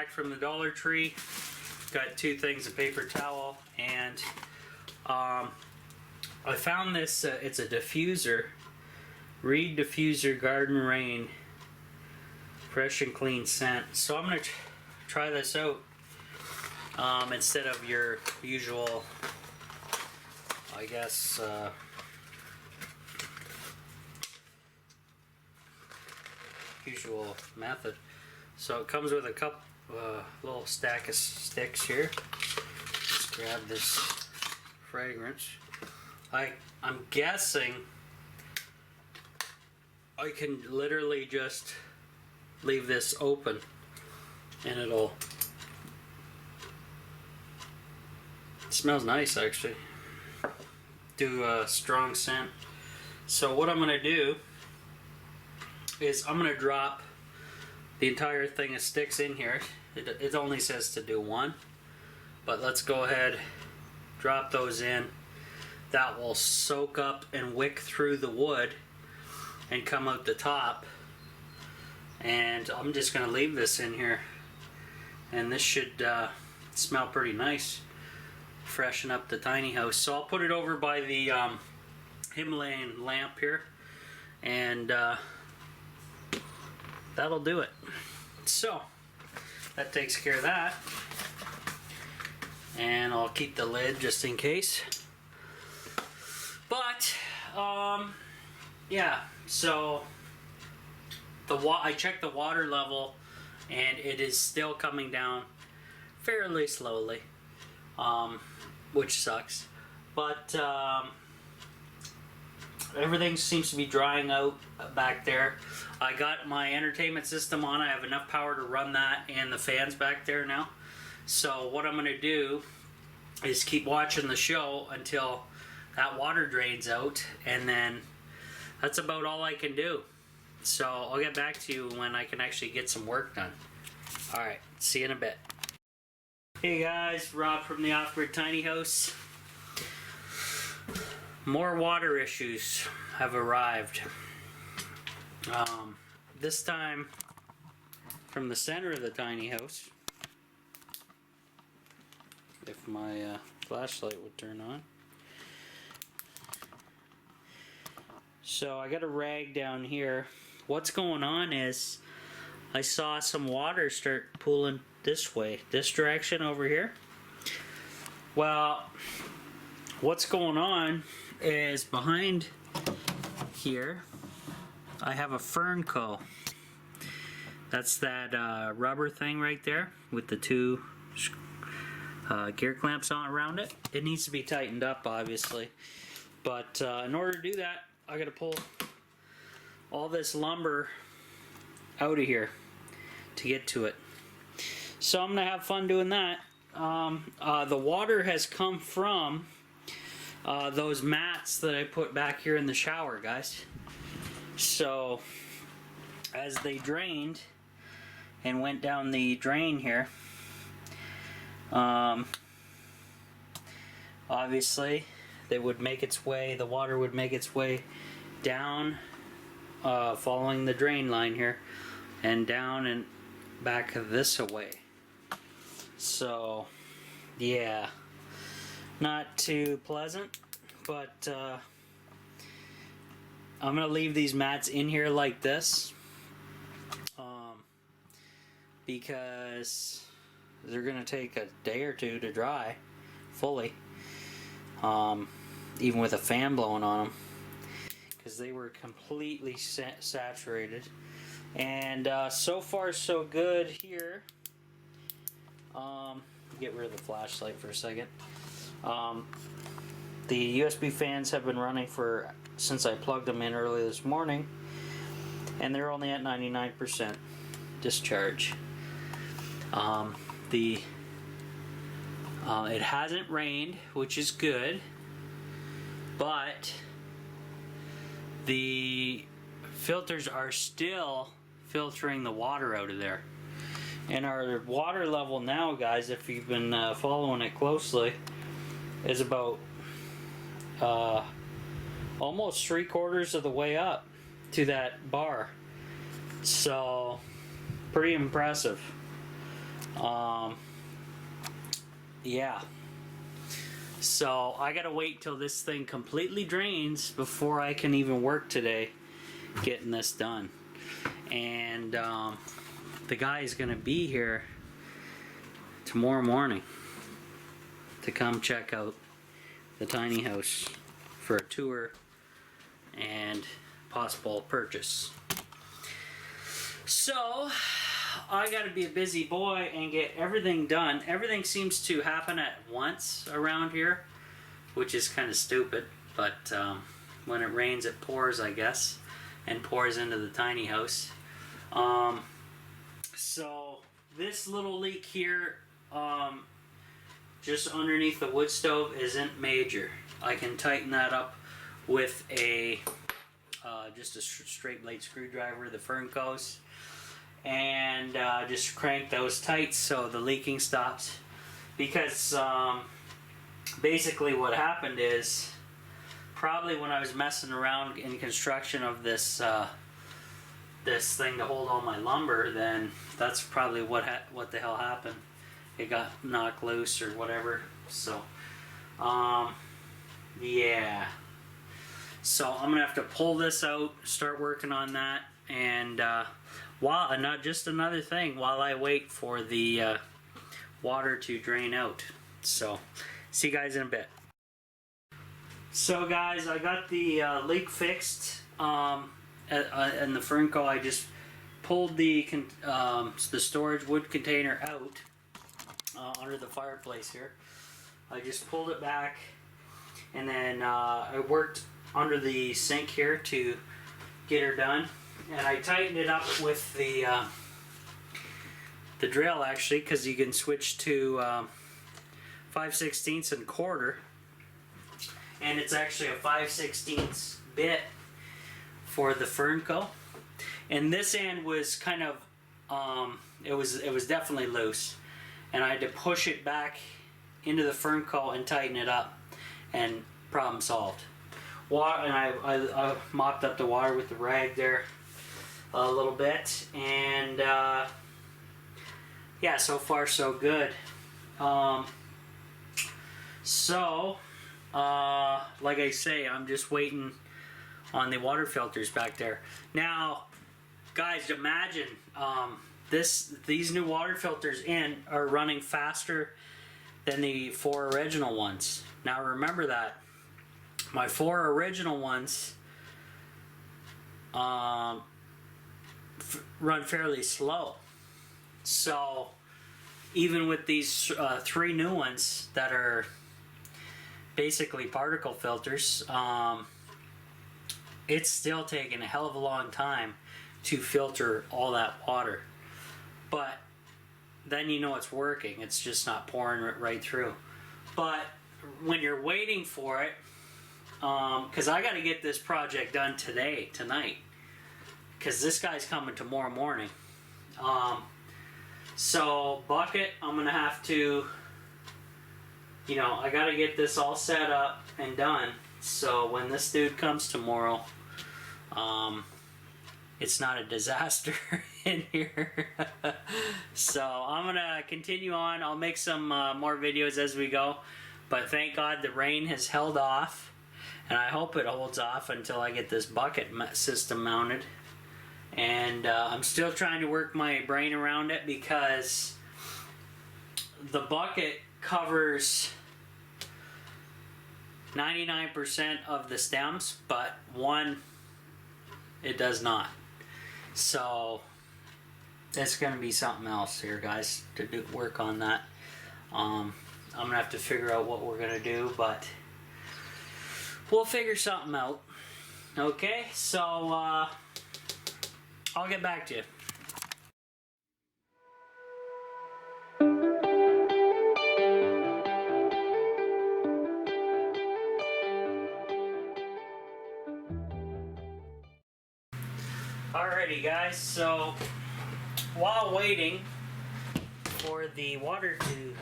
back from the Dollar Tree. Got 2 things of paper towel, and I found this, it's a diffuser. Reed Diffuser Garden Rain Fresh and Clean Scent. So I'm going to try this out instead of your usual, I guess, usual method. So it comes with a little stack of sticks here. Let's grab this fragrance. I'm guessing I can literally just leave this open and it smells nice, actually. Do a strong scent. So what I'm gonna do is I'm gonna drop the entire thing of sticks in here. It only says to do 1, but let's go ahead, drop those in. That will soak up and wick through the wood and come out the top. And I'm just gonna leave this in here, and this should smell pretty nice, freshen up the tiny house. So I'll put it over by the Himalayan lamp here, and that'll do it. So that takes care of that, and I'll keep the lid just in case. But yeah, so I checked the water level, and it is still coming down fairly slowly, which sucks. But everything seems to be drying out back there. I got my entertainment system on. I have enough power to run that and the fans back there now. So what I'm going to do is keep watching the show until that water drains out, and then that's about all I can do. So I'll get back to you when I can actually get some work done. Alright, see you in a bit. Hey guys, Rob from the Off-Grid Tiny House. More water issues have arrived. This time from the center of the tiny house. If my flashlight would turn on. So I got a rag down here. What's going on is I saw some water start pooling this way, this direction over here. Well, what's going on is behind here I have a fern coil. That's that rubber thing right there with the 2 gear clamps on around it. It needs to be tightened up, obviously, but in order to do that, I gotta pull all this lumber out of here to get to it. So I'm gonna have fun doing that. The water has come from those mats that I put back here in the shower, guys. So as they drained and went down the drain here, obviously they would make its way, the water would make its way down, following the drain line here, and down and back this way. So yeah, not too pleasant, but I'm gonna leave these mats in here like this, because they're gonna take a day or 2 to dry fully, even with a fan blowing on them, because they were completely saturated. And so far so good here. Get rid of the flashlight for a second. The USB fans have been running since I plugged them in early this morning, and they're only at 99% discharge. It hasn't rained, which is good, but the filters are still filtering the water out of there. And our water level now, guys, if you've been following it closely, is about almost 3/4 of the way up to that bar. So pretty impressive. Yeah. So I gotta wait till this thing completely drains before I can even work today getting this done. And the guy is gonna be here tomorrow morning to come check out the tiny house for a tour and possible purchase. So I gotta be a busy boy and get everything done. Everything seems to happen at once around here, which is kind of stupid, but when it rains it pours, I guess, and pours into the tiny house. So this little leak here, just underneath the wood stove, isn't major. I can tighten that up with a just a straight blade screwdriver, the Fernco's, and just crank those tight so the leaking stops. Because basically what happened is, probably when I was messing around in construction of this this thing to hold all my lumber, then that's probably what the hell happened. It got knocked loose or whatever. So yeah, so I'm gonna have to pull this out, start working on that, and not just another thing while I wait for the water to drain out. So see you guys in a bit. So guys, I got the leak fixed in the Fernco. I just pulled the storage wood container out under the fireplace here. I just pulled it back, and then I worked under the sink here to get her done, and I tightened it up with the drill, actually, because you can switch to 5/16 and quarter, and it's actually a 5/16 bit for the Fernco. And this end was kind of it was definitely loose, and I had to push it back into the Fernco and tighten it up, and problem solved. Water, and I mopped up the water with the rag there a little bit, and yeah, so far so good. Like I say, I'm just waiting on the water filters back there. Now, guys, imagine these new water filters are running faster than the 4 original ones. Now remember that my 4 original ones run fairly slow. So even with these 3 new ones that are basically particle filters, it's still taking a hell of a long time to filter all that water. But then you know it's working. It's just not pouring right through. But when you're waiting for it, because I got to get this project done tonight, because this guy's coming tomorrow morning. So bucket, I'm gonna have to, I got to get this all set up and done, so when this dude comes tomorrow, it's not a disaster in here. So I'm gonna continue on. I'll make some more videos as we go, but thank God the rain has held off, and I hope it holds off until I get this bucket system mounted. And I'm still trying to work my brain around it, because the bucket covers 99% of the stems, but one it does not. So it's going to be something else here, guys, to work on that. I'm going to have to figure out what we're going to do, but we'll figure something out. Okay, so I'll get back to you. Alrighty guys, so while waiting for the water to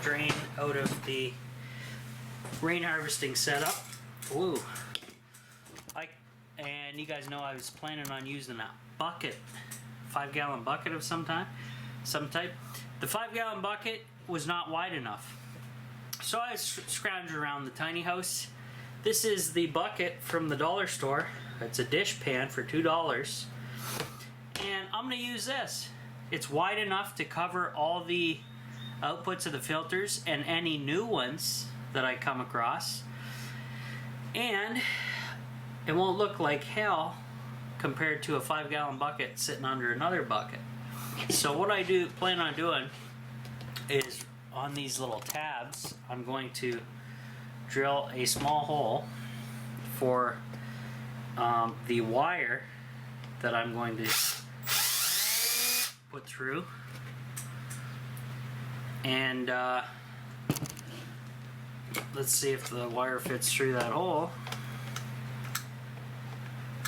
drain out of the rain harvesting setup, and you guys know I was planning on using a bucket, 5-gallon bucket of some type. The 5-gallon bucket was not wide enough. So I scrounged around the tiny house. This is the bucket from the dollar store. It's a dish pan for $2. And I'm going to use this. It's wide enough to cover all the outputs of the filters and any new ones that I come across. And it won't look like hell compared to a 5-gallon bucket sitting under another bucket. So what I plan on doing is on these little tabs, I'm going to drill a small hole for the wire that I'm going to put through, and let's see if the wire fits through that hole.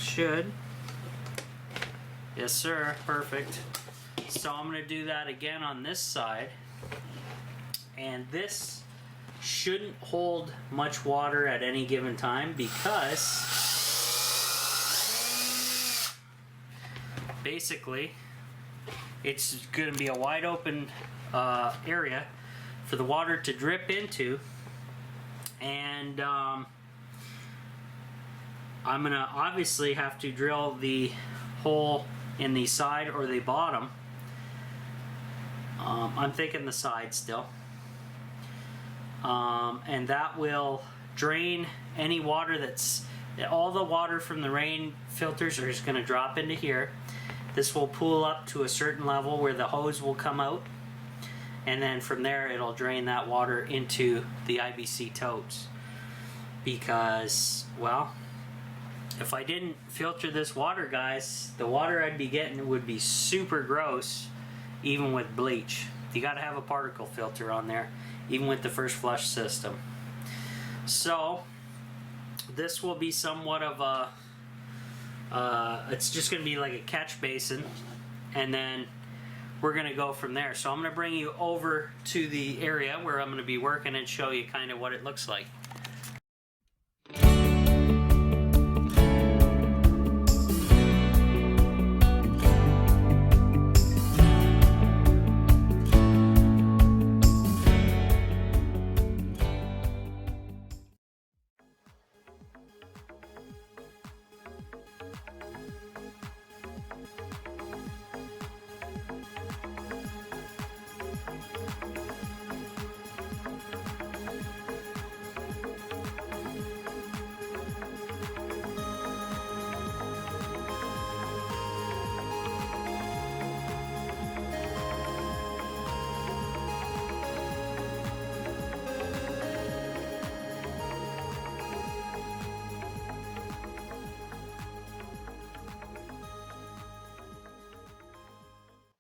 Should. Yes sir, perfect. So I'm going to do that again on this side, and this shouldn't hold much water at any given time because basically it's going to be a wide open area for the water to drip into, and I'm going to obviously have to drill the hole in the side or the bottom. I'm thinking the side still. And that will drain any water all the water from the rain filters are just going to drop into here. This will pool up to a certain level where the hose will come out, and then from there it'll drain that water into the IBC totes. Because, well, if I didn't filter this water, guys, the water I'd be getting would be super gross, even with bleach. You got to have a particle filter on there, even with the first flush system. So this will be somewhat of a it's just going to be like a catch basin, and then we're going to go from there. So I'm going to bring you over to the area where I'm going to be working and show you kind of what it looks like.